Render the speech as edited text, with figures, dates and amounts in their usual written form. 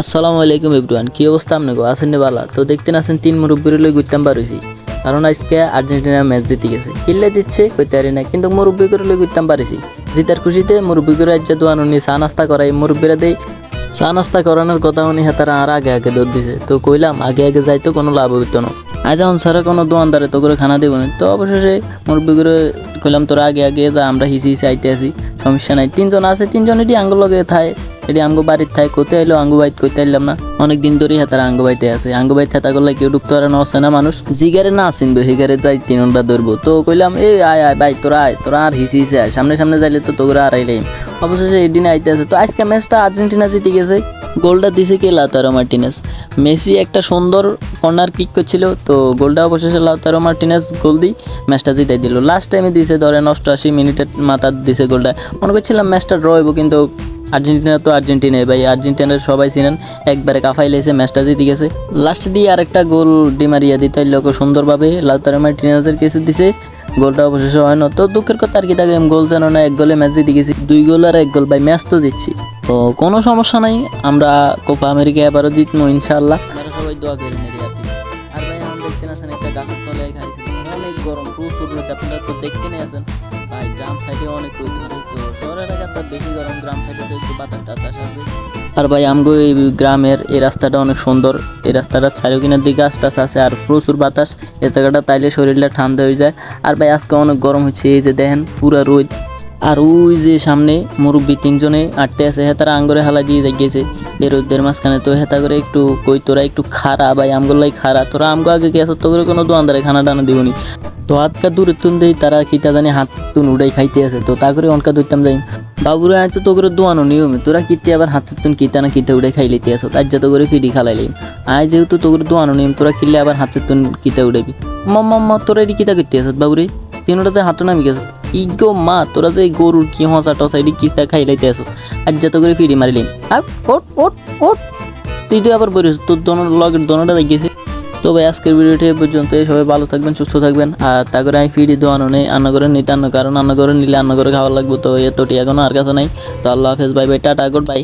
আসসালামু আলাইকুম এভরিওয়ান, কি অবস্থা আপনাকে আছেন বালা? তো দেখতে আছেন তিন মুরব্বীর লই ঘুরতাম পারছি, কারণ আজকে আর্জেন্টিনা ম্যাচ জিতে গেছে। কিল্লে জিতছে কইতে পারি না, কিন্তু মুরব্বী করে লই ঘুরতাম পারছি। জিতার খুশিতে মুরব্বী করে আজ দোয়ানো নিয়ে চা নাস্তা করাই মুরব্বীরা দেই। চা নাস্তা করানোর কথা উনি তারা আর আগে আগে দৌড় দিছে। তো কইলাম আগে আগে যাইতো কোনো লাভ হইতো না, আজ এখন সারা কোনো দোয়ানদারে তো করে খানা দেবো না। তো অবশেষে মুরব্বী করে কইলাম তোরা আগে আগে যা, আমরা হিসি হিসি আইতে আসি, সমস্যা নাই। তিনজন আছে, তিনজন এটি আঙ্গুল লগে থায়, এটি আঙ্গু বাড়ির থায়। কোথায় এলো আঙ্গু বাইত কইতে আইলাম না, অনেকদিন ধরেই হাতারা আঙ্গু বাইতে আছে। আঙ্গু বাইত হাতা করলে কেউ ঢুকতে পারে না, অসে না মানুষ জিগারে না চিনবে হিগারে যাই তিন ঘন্টা ধরবো। তো কইলাম এই আয় আয় ভাই তোরা আয়, তোরা আর হিসি হিসি আয়, সামনে সামনে যাইলে তো তোরা আর আইলেই। অবশেষে এই দিনে আইতে আছে। তো আজকে ম্যাচটা আর্জেন্টিনা জিতে গেছে। গোলটা দিছে কে? Lautaro Martinez. মেসি একটা সুন্দর কর্নার কিক করছিল, তো গোলটা অবশেষে লাউতারো মার্টিনেজ গোল দি ম্যাচটা জিতাই দিল। লাস্ট টাইমে দিছে ধরেন 88 মিনিটের মাথা দিছে গোলটা। মনে করছিলাম ম্যাচটা ড্র হইব, কিন্তু আর্জেন্টিনা তো আর্জেন্টিনাই ভাই, আর্জেন্টিনার সবাই চিনেন, একবারে কাফাই লেছে, ম্যাচটা জিতে গেছে। লাস্ট দিয়ে আরেকটা গোল ডিমারিয়া দিতে লোক সুন্দরভাবে লাউতারো মার্টিনেজের কেসে দিছে। গোলটা অবশেষে হয় না। তো দুঃখের কথা আর কি থাকে, গোল যেন না, এক গোলে ম্যাচ জিতে গেছি, 2 গোল আর 1 গোল ভাই, ম্যাচ তো জিতছি। তো কোনো সমস্যা নাই, আমরা কোপা আমেরিকা এবারও জিতবো ইনশাআল্লাহ। আপনারা সবাই দোয়া করেন আর কি। আর ভাই এখন দেখতে আছেন একটা গাছের তলায় খাইছে, অনেক গরম, প্রচুর রোদ, আপনারা তো দেখতে নিয়ে আছেন ভাই। গ্রাম সাইডে অনেক রোদ ধরে, তো শহরের এলাকাতে তার বেশি গরম, গ্রাম সাইডে তো একটু বাতাস টাতাস আছে। আর ভাই আমগো এই গ্রামের এই রাস্তাটা অনেক সুন্দর, এই রাস্তাটার চারিকিনার দিকে গাছ টাছ আছে আর প্রচুর বাতাস। এই জায়গাটা তাইলে শরীরটা ঠান্ডা হয়ে যায়। আর ভাই আজকে অনেক গরম হচ্ছে, এই যে দেখেন পুরা রোদ। আর ওই যে সামনে মুরব্বী তিনজনে আটতে আছে, হেতারা আঙ্গরে হালা দিয়ে গেছে এই রোদের মাঝখানে। তো হেতা করে একটু কই তোরা একটু খারা ভাই, আমগুলাই খারা, তোরা আমগো আগে গেছ, তো করে কোনো দোয়ানদারে খানা টানা দিবনি। তো হাতটা দূরে তুন দেই, তারা কিতা জানি হাত তুন উড়াই খাইতে আছে। তো তা করে অনকা ধরতাম যাই, বাবুরা আয় তো করে দোয়ানো নিয়মে, তোরা কিতে আবার হাত তুন কিতা না কিতা উড়ে খাই লিতে আসো, তার যা তো করে ফিডি খালাইলাম। আয় যেহেতু তো করে দোয়ানো নিয়ম, তোরা কিনলে আবার হাত তুন কিতা উড়াবি। মাম্মা তোরা এটি কিতা করতে আসত বাবুরে, তিনটাতে হাতও নামি গেছে। ইগো মা, তোরা যে গরুর কি হসা টসা এটি কিস্তা খাইলাইতে আসো, আর যত করে ফিডি মারিলাম। আর ওট ওট ওট, তুই তো আবার বলিস তোর লগের দোনোটা দেখেছি। তো ভাই আজকের ভিডিওটি এ পর্যন্ত, সবাই ভালো থাকবেন, সুস্থ থাকবেন। আর তা করে আমি ফিডি দোয়ানো নেই, রান্না করে নিতে আনো, কারণ রান্না করে নিলে রান্না করে খাওয়া লাগবে, তো এতটি এখনো আর কাছে নাই। তো আল্লাহ হাফেজ, bye bye, tata, good bye.